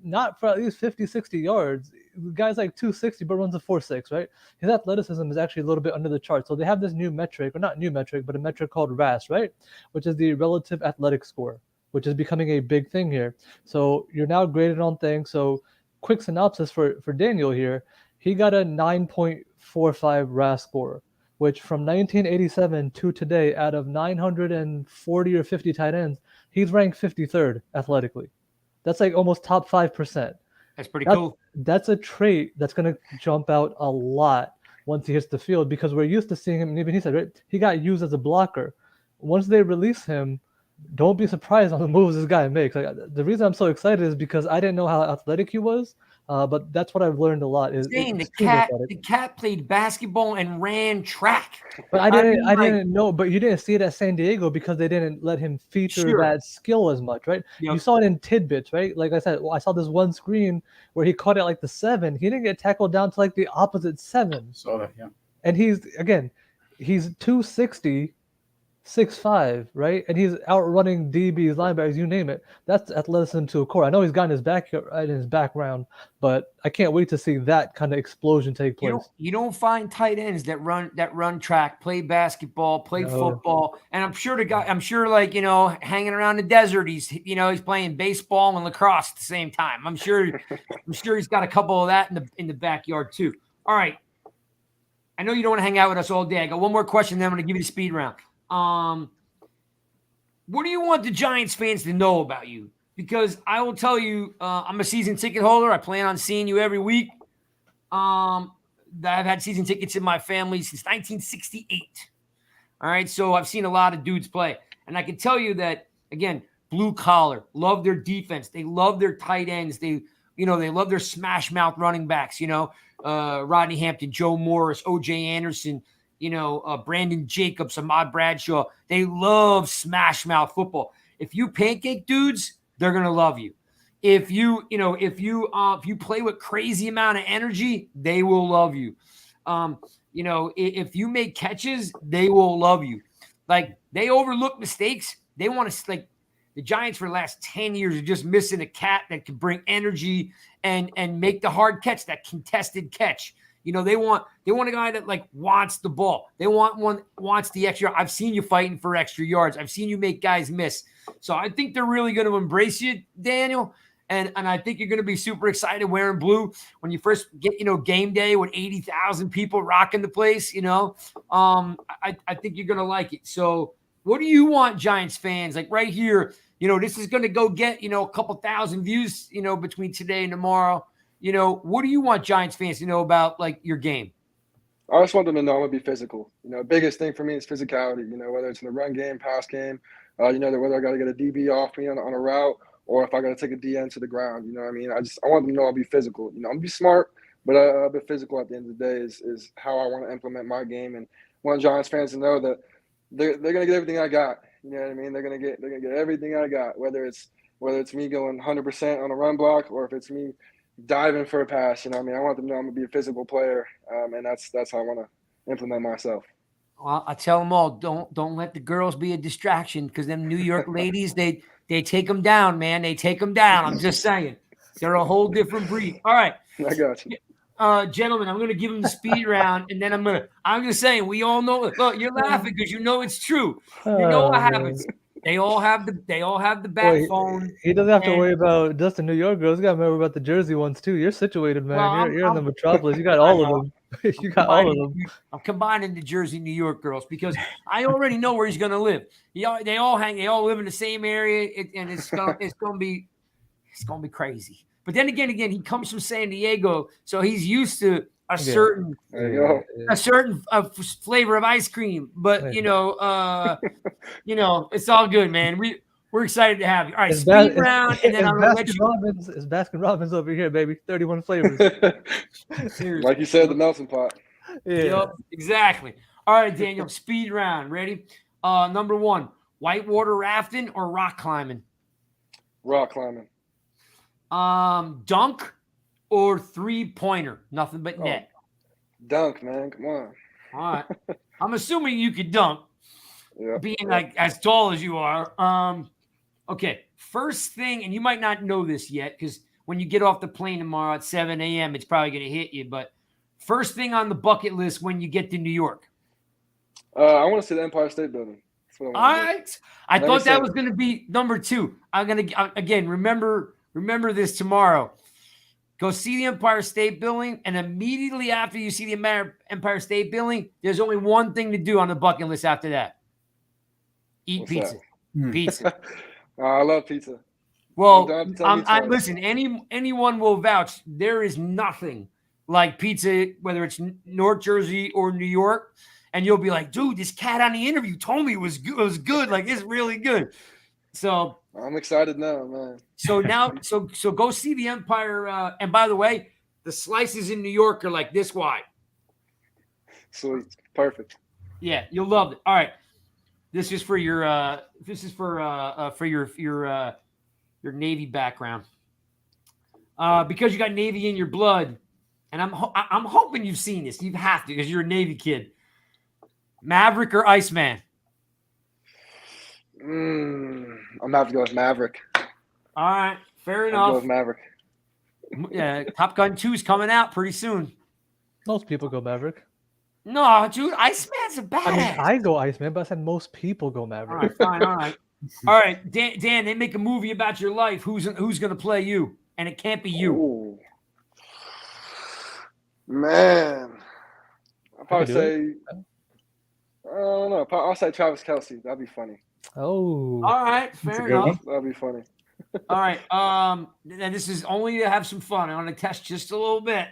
Not for at least 50, 60 yards. The guy's like 260, but runs a 4.6, right? His athleticism is actually a little bit under the chart. So they have this new metric, or not new metric, but a metric called RAS, right? Which is the relative athletic score, which is becoming a big thing here. So you're now graded on things. So quick synopsis for Daniel here. He got a 9.45 RAS score, which from 1987 to today, out of 940 or 50 tight ends, he's ranked 53rd athletically. That's like almost top 5%. That's pretty cool. That's a trait that's going to jump out a lot once he hits the field, because we're used to seeing him, and even he said, right, he got used as a blocker. Once they release him, don't be surprised on the moves this guy makes. Like, the reason I'm so excited is because I didn't know how athletic he was, but that's what I've learned a lot. The cat played basketball and ran track. But I didn't know. But you didn't see it at San Diego because they didn't let him feature that skill as much, right? Yep. You saw it in tidbits, right? Like I said, I saw this one screen where he caught it like the 7. He didn't get tackled down to like the opposite 7. Saw that, yeah. And he's 260. 6'5", right? And he's outrunning DBs, linebackers, you name it. That's athleticism to a core. I know he's got in his background, but I can't wait to see that kind of explosion take place. You don't find tight ends that run track, play basketball, play football, and I'm sure hanging around the desert, he's playing baseball and lacrosse at the same time. I'm sure he's got a couple of that in the backyard too. All right. I know you don't want to hang out with us all day. I got one more question, then I'm going to give you the speed round. What do you want the Giants fans to know about you? Because I will tell you, I'm a season ticket holder. I plan on seeing you every week. I've had season tickets in my family since 1968. All right, so I've seen a lot of dudes play. And I can tell you that, again, blue collar, love their defense. They love their tight ends. They love their smash mouth running backs, Rodney Hampton, Joe Morris, O.J. Anderson, Brandon Jacobs, Ahmad Bradshaw. They love smash mouth football. If you pancake dudes, they're gonna love you. If you play with crazy amount of energy, they will love you. If you make catches, they will love you. Like, they overlook mistakes. They want to, like, the Giants for the last 10 years are just missing a cat that can bring energy and make the hard catch, that contested catch. They want a guy that, like, wants the ball. They wants the extra. I've seen you fighting for extra yards. I've seen you make guys miss. So I think they're really going to embrace you, Daniel. And I think you're going to be super excited wearing blue when you first get, game day with 80,000 people rocking the place. I think you're going to like it. So what do you want, Giants fans? Like, right here, this is going to go get, a couple thousand views, between today and tomorrow. What do you want Giants fans to know about, like, your game? I just want them to know I'm going to be physical. Biggest thing for me is physicality, whether it's in the run game, pass game, whether I got to get a DB off me on a route or if I got to take a DN to the ground. I want them to know I'll be physical. I'm going to be smart, but I'll be physical at the end of the day is how I want to implement my game. And I want Giants fans to know that they're going to get everything I got. You know what I mean? They're going to get everything I got, whether it's me going 100% on a run block or if it's me diving for a pass. I want them to know I'm going to be a physical player, and that's how I want to implement myself. Well, I tell them all, don't let the girls be a distraction, because them New York ladies, they take them down, man. They take them down. I'm just saying. They're a whole different breed. All right. I got you. Gentlemen, I'm going to give them the speed round, and then I'm just saying, we all know it. Look, you're laughing because it's true. You know what happens. They all have the bat phone. He doesn't have to worry about just the New York girls. You got to remember about the Jersey ones too. You're situated, man. Well, you're in the metropolis. You got all of them. You got all of them. I'm combining the Jersey, New York girls because I already know where he's going to live. They all live in the same area, and it's going to be crazy. But then again, he comes from San Diego, so he's used to a certain flavor of ice cream. But it's all good, man. We're excited to have you. All right, speed round, and then I'm gonna let you. It's Baskin Robbins over here, baby. 31 flavors. Like you said, the melting pot. Yeah, yep, exactly. All right, Daniel, speed round. Ready? Number one, whitewater rafting or rock climbing? Rock climbing. Dunk or 3-pointer? Nothing but net. Dunk, man. Come on. All right. I'm assuming you could dunk, being like as tall as you are. Okay. First thing, and you might not know this yet because when you get off the plane tomorrow at 7 a.m., it's probably going to hit you. But first thing on the bucket list when you get to New York. I want to see the Empire State Building. That's what I All want to do. right. I thought that was going to be number 2. I'm going to, again, remember this tomorrow. Go see the Empire State Building, and immediately after you see the Empire State Building, there's only one thing to do on the bucket list after that. Eat What's pizza. that? Pizza. I love pizza. Well, Don't have to tell me twice. listen, anyone will vouch. There is nothing like pizza, whether it's North Jersey or New York, and you'll be like, dude, this cat on the interview told me it was good. Like, it's really good. So I'm excited now, man. So now, so go see the Empire. And by the way, the slices in New York are like this wide. Sweet, perfect. Yeah, you'll love it. All right, this is for your your Navy background. Because you got Navy in your blood, and I'm hoping you've seen this. You have to because you're a Navy kid. Maverick or Iceman? I'm gonna have to go with Maverick. All right, fair I'll enough. go with Maverick. Yeah, Top Gun 2 is coming out pretty soon. Most people go Maverick. No, dude, Iceman's a badass. I mean, I go Iceman, but I said most people go Maverick. All right, fine, all right. All right, Dan, they make a movie about your life. Who's going to play you? And it can't be you. Ooh. Man. I'll probably say, I don't know. I'll say Travis Kelce. That'd be funny. Oh. All right, fair enough. That'd be funny. All right. And this is only to have some fun. I want to test just a little bit.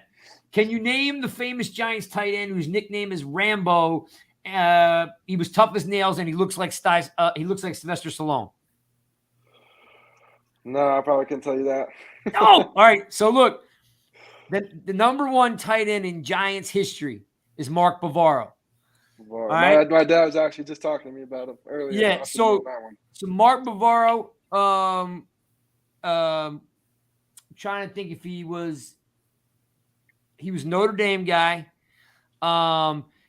Can you name the famous Giants tight end whose nickname is Rambo? He was tough as nails, and he looks like Sylvester Stallone. No, I probably can't tell you that. No. All right. So look, the number one tight end in Giants history is Mark Bavaro. All right. My dad was actually just talking to me about him earlier. Yeah. So Mark Bavaro. Trying to think if he was Notre Dame guy.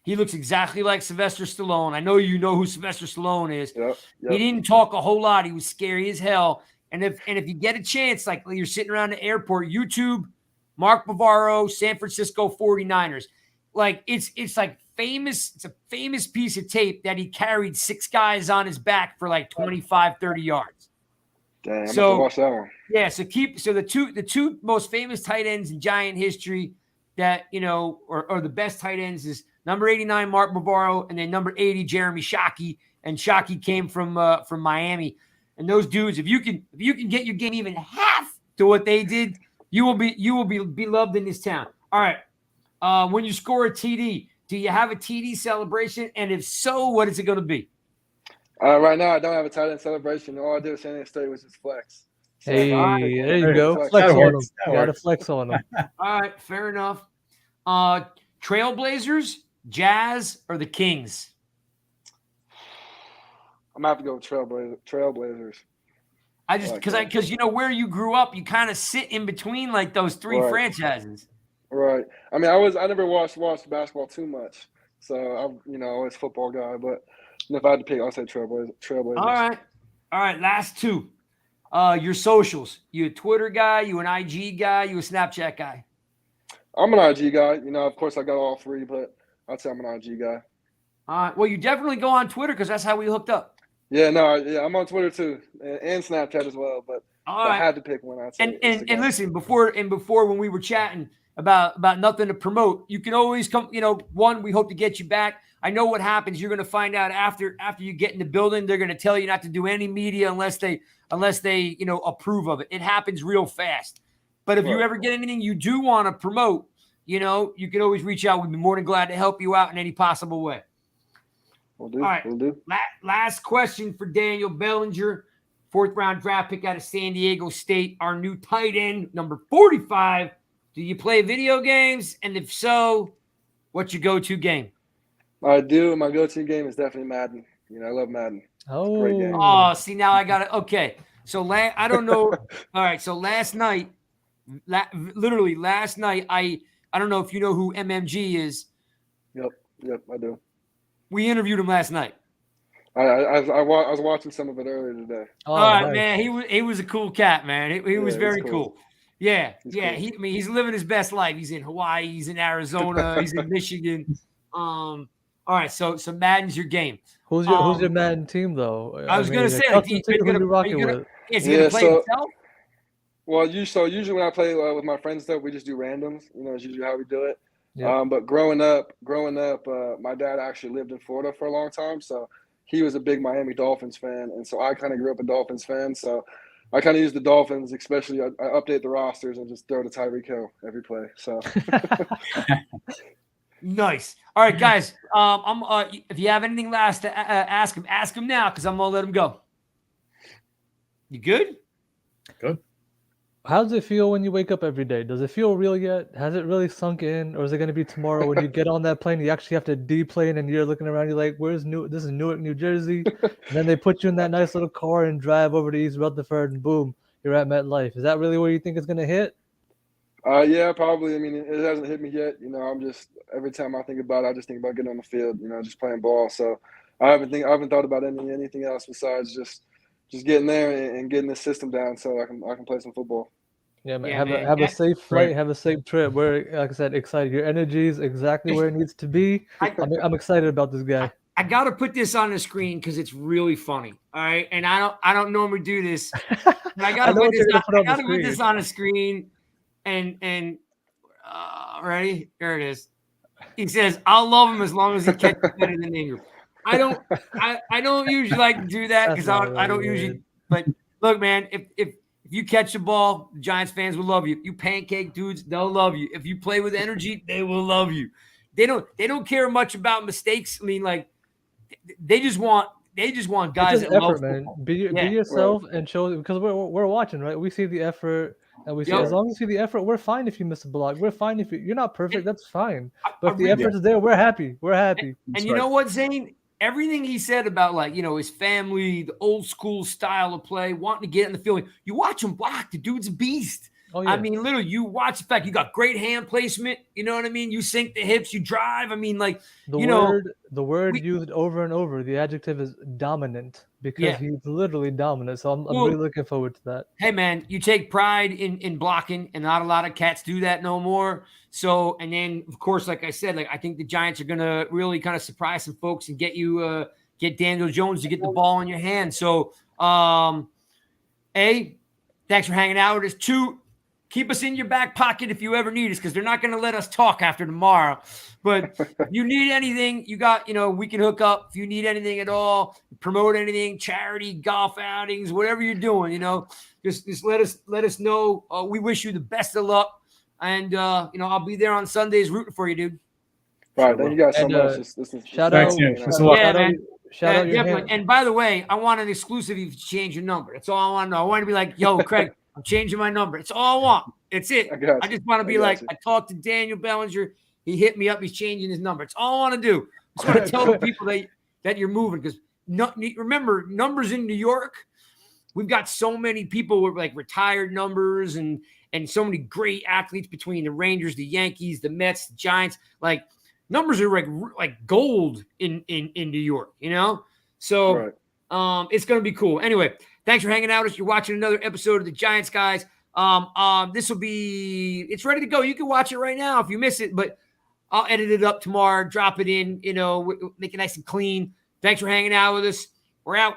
He looks exactly like Sylvester Stallone. I know you know who Sylvester Stallone is. Yep. He didn't talk a whole lot. He was scary as hell. And if you get a chance, like you're sitting around the airport, YouTube Mark Bavaro, San Francisco 49ers. Like it's like famous. It's a famous piece of tape that he carried 6 guys on his back for like 25, 30 yards. Damn, I'm gonna watch that one. Yeah, so the two most famous tight ends in Giant history that or the best tight ends is number 89 Mark Bavaro and then number 80 Jeremy Shockey, and Shockey came from Miami. And those dudes, if you can get your game even half to what they did, you will be loved in this town. All right, when you score a TD, do you have a TD celebration? And if so, what is it going to be? Right now, I don't have a tight end celebration. All I did at San Diego State was just flex. So Hey, there you go. Flex. Flex That on works. them. That You gotta works. flex on them. All right, fair enough. Trailblazers, Jazz, or the Kings? I'm gonna have to go with Trailblazers. I just because where you grew up, you kind of sit in between like those 3 Right. franchises. Right. I mean, I never watched basketball too much, so I'm I was a football guy. But if I had to pick, I'll say Trailblazers. All right. Last 2. Your socials. You a Twitter guy? You an IG guy? You a Snapchat guy? I'm an IG guy. Of course, I got all 3, but I'd say I'm an IG guy. Well, you definitely go on Twitter because that's how we hooked up. Yeah, I'm on Twitter too, and Snapchat as well. But if I had to pick one, I'd say And listen, before when we were chatting about nothing to promote, you can always come. One, we hope to get you back. I know what happens. You're going to find out after you get in the building. They're going to tell you not to do any media unless they approve of it. It happens real fast. But if you ever get anything you do want to promote, you can always reach out. We'd be more than glad to help you out in any possible way. We'll do. All right. We'll do. Last question for Daniel Bellinger, 4th round draft pick out of San Diego State, our new tight end, number 45. Do you play video games? And if so, what's your go-to game? I do. My go-to game is definitely Madden. I love Madden. It's a great game. Oh, see, now I got it. Okay. So I don't know. All right. So last night, literally last night, I don't know if you know who MMG is. Yep, I do. We interviewed him last night. I was watching some of it earlier today. Oh, All right, nice. man. He was a cool cat, man. He was very cool. Yeah, He's yeah. cool. He's living his best life. He's in Hawaii. He's in Arizona. He's in Michigan. All right. So Madden's your game. Who's your Madden team though? I was gonna say, who you rocking with? Is he gonna play himself? Well, usually when I play with my friends stuff, we just do randoms. It's usually how we do it. Yeah. But growing up, my dad actually lived in Florida for a long time, so he was a big Miami Dolphins fan, and so I kind of grew up a Dolphins fan. So I kind of use the Dolphins, especially I update the rosters and just throw to Tyreek Hill every play. So Nice. All right, guys. If you have anything last to ask him now, because I'm gonna let him go. You good? Good. How does it feel when you wake up every day? Does it feel real yet? Has it really sunk in, or is it going to be tomorrow when you get on that plane? You actually have to deplane, and you're looking around. You're like, "Where's New? This is Newark, New Jersey." And then they put you in that nice little car and drive over to East Rutherford, and boom, you're at MetLife. Is that really where you think it's going to hit? Yeah, probably. I mean, it hasn't hit me yet. I'm just every time I think about it, I just think about getting on the field. Just playing ball. So I haven't thought about anything else besides just getting there and getting the system down so I can play some football. Yeah, man. Yeah, Have a safe flight. Right. Have a safe trip. We're, like I said, excited. Your energy is exactly where it needs to be. I'm excited about this guy. I got to put this on the screen because it's really funny. All right, and I don't normally do this. But I got to put this on the screen. And ready? There it is. He says, "I'll love him as long as he catches better than Ingram." I don't usually like to do that because I don't usually. But look, man, if you catch the ball, the Giants fans will love you. If you pancake dudes, they'll love you. If you play with energy, they will love you. They don't care much about mistakes. I mean, like they just want guys that love man. football. Be yourself and show, because we're watching, right? We see the effort. And we say, as long as you see the effort, we're fine if you miss a block. We're fine if you're not perfect. That's fine. But if the effort is there, we're happy. We're happy. And you know what, Zane? Everything he said about his family, the old school style of play, wanting to get in the field. You watch him block. The dude's a beast. Oh, yeah. I mean, literally, you watch the fact you got great hand placement. You know what I mean? You sink the hips, you drive. I mean, the word used over and over. The adjective is dominant because he's literally dominant. So I'm really looking forward to that. Hey, man, you take pride in blocking, and not a lot of cats do that no more. So, and then of course, like I said, I think the Giants are gonna really kind of surprise some folks and get Daniel Jones to get the ball in your hand. So, A, thanks for hanging out with us. 2, keep us in your back pocket if you ever need us, because they're not going to let us talk after tomorrow. But if you need anything, you got, we can hook up. If you need anything at all, promote anything, charity, golf outings, whatever you're doing, just let us know. We wish you the best of luck. And, I'll be there on Sundays rooting for you, dude. All right. Thank you guys so much. Shout out. Man. Shout out your definitely. And by the way, I want an exclusive if you change your number. That's all I want to know. I want to be like, yo, Craig, I'm changing my number. It's all I want. It's it. I just want to be like, I talked to Daniel Bellinger. He hit me up. He's changing his number. It's all I want to do. I just want to tell the people that you're moving, because remember, numbers in New York, we've got so many people with retired numbers and so many great athletes between the Rangers, the Yankees, the Mets, the Giants. Numbers are like gold in New York, So right. It's going to be cool. Anyway, thanks for hanging out with us. You're watching another episode of the Giants Guys. It's ready to go. You can watch it right now if you miss it, but I'll edit it up tomorrow, drop it in, make it nice and clean. Thanks for hanging out with us. We're out.